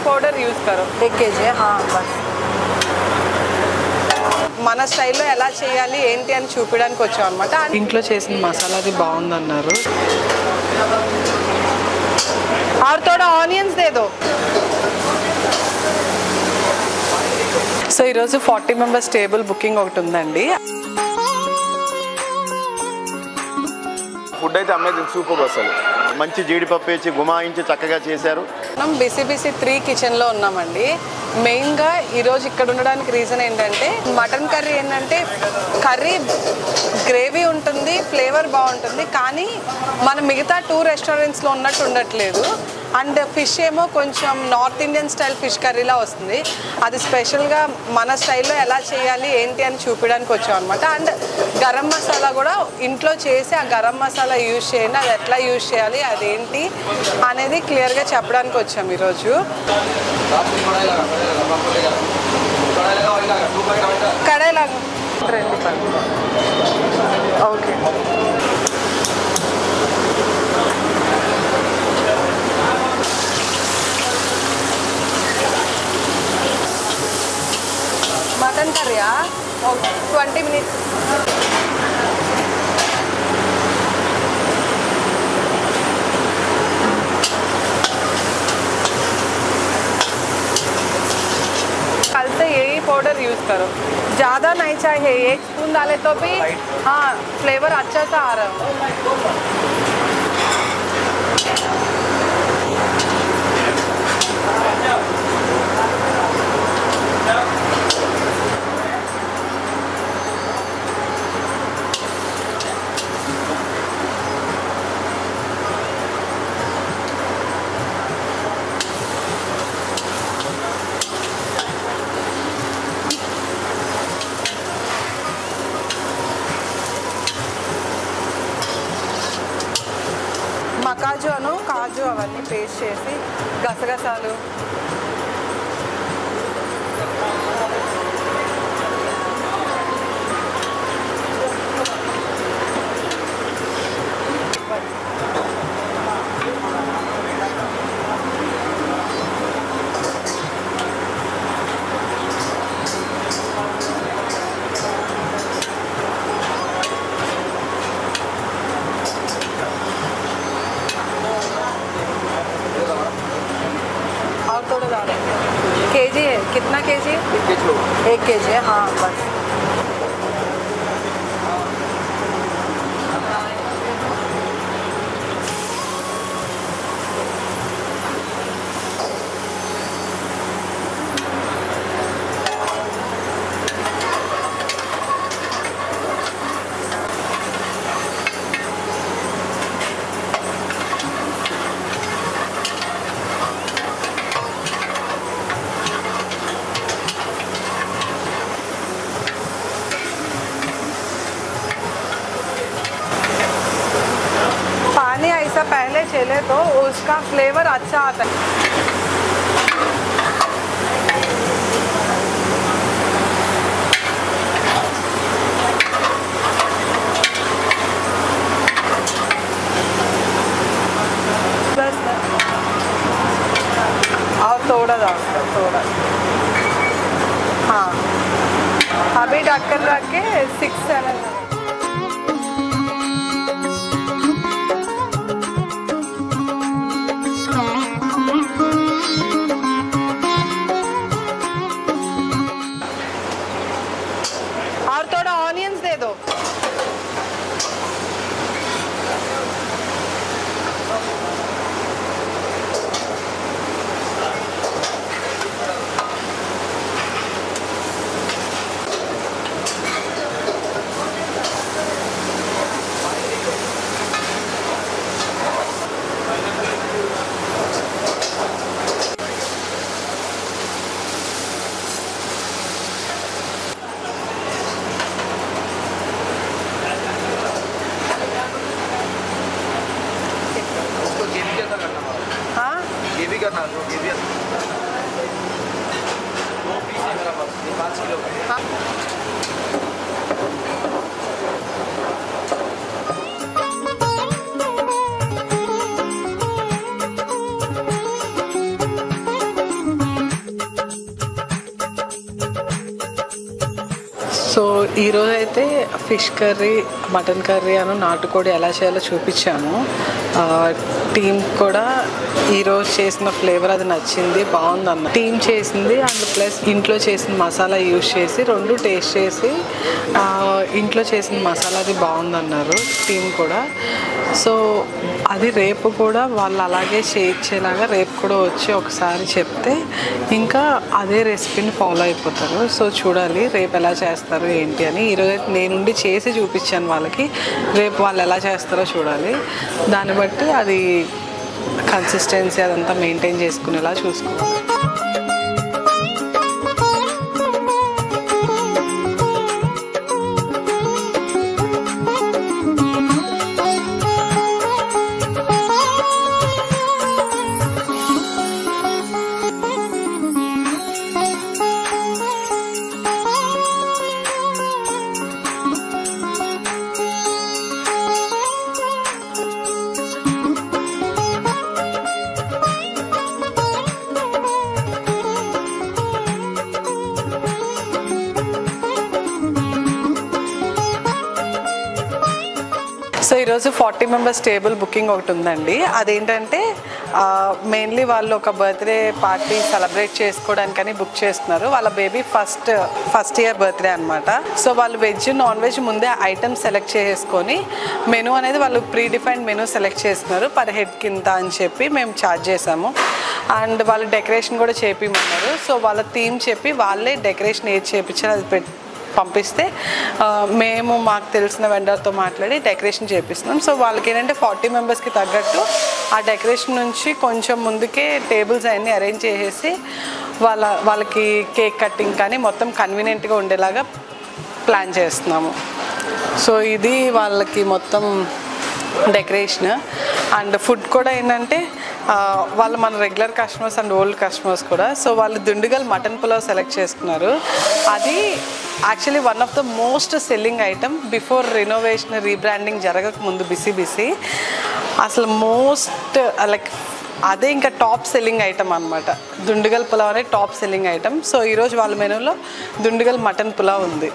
Powder use करो 1 kg हाँ बस మన స్టైల్లో ఎలా చేయాలి ఏంటి అని చూపించడానికి వచ్చాం అన్నమాట. ఇంట్లో చేసిన మసాలాది బాగుందన్నారు. और थोड़ा ऑनियंस दे दो. సో ఈరోజు 40 మెంబర్స్ టేబుల్ బుకింగ్ ఒకటి ఉందండి. ఫుడ్ అయితే అమేజింగ్ సూపర్ అసలు మంచి జీడిపప్పు వేసి గుమాయించి చక్కగా చేశారు. మనం BCBC 3 కిచెన్లో ఉన్నామండి. మెయిన్గా ఈరోజు ఇక్కడ ఉండడానికి రీజన్ ఏంటంటే మటన్ కర్రీ ఏంటంటే కర్రీ గ్రేవీ ఉంటుంది, ఫ్లేవర్ బాగుంటుంది, కానీ మన మిగతా 2 రెస్టారెంట్స్లో ఉన్నట్టు ఉండట్లేదు. అండ్ ఫిష్ ఏమో కొంచెం నార్త్ ఇండియన్ స్టైల్ ఫిష్ కర్రీలా వస్తుంది. అది స్పెషల్గా మన స్టైల్లో ఎలా చేయాలి ఏంటి అని చూపించడానికి వచ్చాం అనమాట. అండ్ గరం మసాలా కూడా ఇంట్లో చేసి ఆ గరం మసాలా యూజ్ చేయండి, అది ఎట్లా యూజ్ చేయాలి అదేంటి అనేది క్లియర్గా చెప్పడానికి వచ్చాం ఈరోజు. కడాయిలాగా ఓకే మటన్ కర్రీయా 20 minutes. कल से यही पाउडर यूज करो, ज़्यादा नहीं चाहिए. 1 स्पून डाले तो भी हाँ फ्लेवर अच्छा सा आ रहा है. మకాజోను కాజు అవన్నీ పేస్ట్ చేసి గసగసాలు केजी है. कितना केजी? 1 kg है हाँ बस. ऐसा पहले चले तो उसका फ्लेवर अच्छा आता है. बस और थोड़ा थोड़ा हाँ अभी ढक्कन रख के 6-7 करना जो ग्रेवी 2 पीस है मेरा पास, ये 5 किलो का है। సో ఈరోజు అయితే ఫిష్ కర్రీ, మటన్ కర్రీ అను నాటుకోడి ఎలా చేయాలో చూపించాము. టీం కూడా ఈరోజు చేసిన ఫ్లేవర్ అది నచ్చింది, బాగుందన్న టీం చేసింది. అండ్ ప్లస్ ఇంట్లో చేసిన మసాలా యూజ్ చేసి రెండు టేస్ట్ చేసి ఇంట్లో చేసిన మసాలా అది బాగుందన్నారు టీం కూడా. సో అది రేపు కూడా వాళ్ళు అలాగే చేయించేలాగా రేపు కూడా వచ్చి ఒకసారి చెప్తే ఇంకా అదే రెసిపీని ఫాలో అయిపోతారు. సో చూడాలి రేపు ఎలా చేస్తారు ఏంటి అని. ఈరోజు అయితే నేనుండి చేసి చూపించాను వాళ్ళకి, రేపు వాళ్ళు ఎలా చేస్తారో చూడాలి. దాన్ని బట్టి అది కన్సిస్టెన్సీ అదంతా మెయింటైన్ చేసుకునేలా చూసుకోవాలి. సో ఈరోజు 40 మెంబర్స్ టేబుల్ బుకింగ్ ఒకటి ఉందండి. అదేంటంటే మెయిన్లీ వాళ్ళు ఒక బర్త్డే పార్టీ సెలబ్రేట్ చేసుకోవడానికని బుక్ చేస్తున్నారు. వాళ్ళ బేబీ ఫస్ట్ ఇయర్ బర్త్డే అనమాట. సో వాళ్ళు వెజ్ నాన్ వెజ్ ముందే ఐటమ్స్ సెలెక్ట్ చేసుకొని మెనూ అనేది వాళ్ళు ప్రీ డిఫైన్డ్ మెనూ సెలెక్ట్ చేస్తున్నారు. పర్ హెడ్ కింద అని చెప్పి మేము ఛార్జ్ చేసాము. అండ్ వాళ్ళు డెకరేషన్ కూడా చేపిమన్నారు. సో వాళ్ళ థీమ్ చెప్పి వాళ్ళే డెకరేషన్ ఏది చేయించారు అది పంపిస్తే మేము మాకు తెలిసిన వెండర్తో మాట్లాడి డెకరేషన్ చేపిస్తున్నాం. సో వాళ్ళకి ఏంటంటే 40 మెంబర్స్కి తగ్గట్టు ఆ డెకరేషన్ నుంచి కొంచెం ముందుకే టేబుల్స్ అవన్నీ అరేంజ్ చేసేసి వాళ్ళకి కేక్ కటింగ్ కానీ మొత్తం కన్వీనియంట్గా ఉండేలాగా ప్లాన్ చేస్తున్నాము. సో ఇది వాళ్ళకి మొత్తం డెకరేషన్. అండ్ ఫుడ్ కూడా ఏంటంటే వాళ్ళు మన regular customers and old customers కూడా. సో వాళ్ళు దుండుగల్ మటన్ పులావ్ సెలెక్ట్ చేసుకున్నారు. అది actually one of the most selling item before renovation rebranding జరగక ముందు బిసి అసలు మోస్ట్ లైక్ అదే ఇంకా టాప్ సెల్లింగ్ ఐటమ్ అనమాట. దుండుగల్ పులావ్ అనేది టాప్ సెల్లింగ్ ఐటమ్. సో ఈరోజు వాళ్ళ మెనూలో దుండుగల్ మటన్ పులావ్ ఉంది.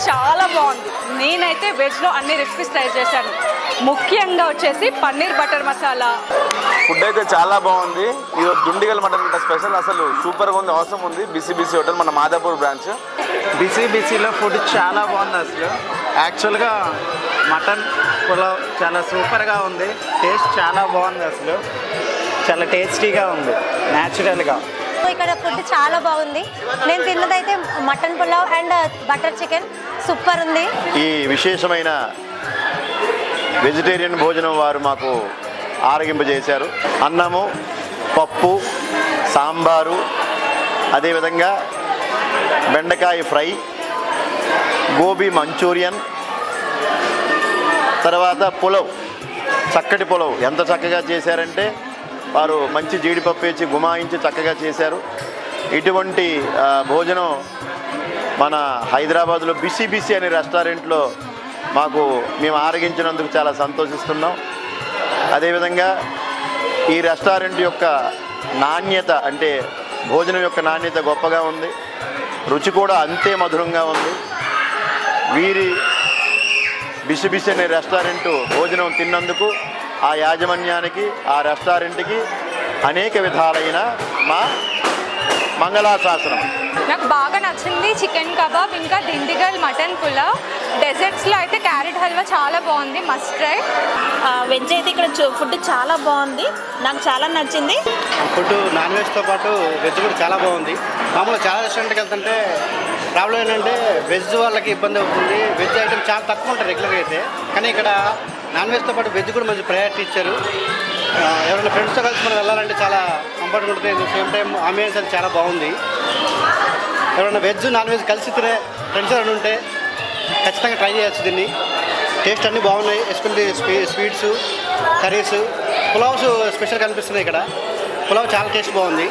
చాలా బాగుంది. నేనైతే వెజ్లో అన్ని రెసిపీస్ ట్రై చేశాను. ముఖ్యంగా వచ్చేసి పన్నీర్ బటర్ మసాలా. ఫుడ్ అయితే చాలా బాగుంది. ఇది దుండిగల్ మటన్ స్పెషల్, అసలు సూపర్గా ఉంది, అవసరం ఉంది. బిసి హోటల్ మన మాదాపూర్ బ్రాంచ్. బిసిలో ఫుడ్ చాలా బాగుంది. అసలు యాక్చువల్గా మటన్ పులావ్ చాలా సూపర్గా ఉంది. టేస్ట్ చాలా బాగుంది. అసలు చాలా టేస్టీగా ఉంది, న్యాచురల్గా. ఇక్కడ ఫుడ్ చాలా బాగుంది. నేను తిన్నదైతే mutton pulao and butter chicken super ఉంది. ఈ విశేషమైన వెజిటేరియన్ భోజనం వారు మాకు ఆరగింపజేశారు. అన్నము, పప్పు, సాంబారు, అదేవిధంగా బెండకాయ ఫ్రై, గోబీ మంచూరియన్, తర్వాత పులావ్, చక్కటి పులావ్ ఎంత చక్కగా చేశారంటే వారు మంచి జీడిపప్పు వేసి గుమాయించి చక్కగా చేశారు. ఇటువంటి భోజనం మన హైదరాబాద్లో బిసి అనే రెస్టారెంట్లో మేము ఆరగించినందుకు చాలా సంతోషిస్తున్నాం. అదేవిధంగా ఈ రెస్టారెంట్ యొక్క నాణ్యత అంటే భోజనం యొక్క నాణ్యత గొప్పగా ఉంది, రుచి కూడా అంతే మధురంగా ఉంది. వీరి బిసి అనే రెస్టారెంట్ భోజనం తిన్నందుకు ఆ యాజమాన్యానికి, ఆ రెస్టారెంట్కి అనేక విధాలైన మా మంగళాశాసనం. నాకు బాగా నచ్చింది చికెన్ కబాబ్, ఇంకా దిండిగల్ మటన్ పులావ్. డెజర్ట్స్లో అయితే క్యారెట్ హల్వా చాలా బాగుంది, మస్ట్ ట్రై. వెజ్ అయితే ఇక్కడ ఫుడ్ చాలా బాగుంది, నాకు చాలా నచ్చింది. ఫుడ్ నాన్ వెజ్తో పాటు వెజ్ కూడా చాలా బాగుంది. మామూలుగా చాలా రెస్టారెంట్కి వెళ్తుంటే ప్రాబ్లం ఏంటంటే వెజ్ వాళ్ళకి ఇబ్బంది అవుతుంది. వెజ్ ఐటమ్ చాలా తక్కువ ఉంటుంది రెగ్యులర్గా అయితే, కానీ ఇక్కడ నాన్ వెజ్తో పాటు వెజ్ కూడా మంచి ప్రయారిటీ ఇచ్చారు. ఎవరైనా ఫ్రెండ్స్తో కలిసి మనం వెళ్ళాలంటే చాలా కంఫర్ట్గా ఉంటుంది. సేమ్ టైం అంబియన్స్ అది చాలా బాగుంది. ఎవరైనా వెజ్ నాన్ వెజ్ కలిసి తినే ఫ్రెండ్స్ ఎవరైనా ఉంటే ఖచ్చితంగా ట్రై చేయొచ్చు దీన్ని. టేస్ట్ అన్నీ బాగున్నాయి. Especially sweets, curries, pulaos special కనిపిస్తున్నాయి ఇక్కడ. పులావ్ చాలా టేస్ట్ బాగుంది.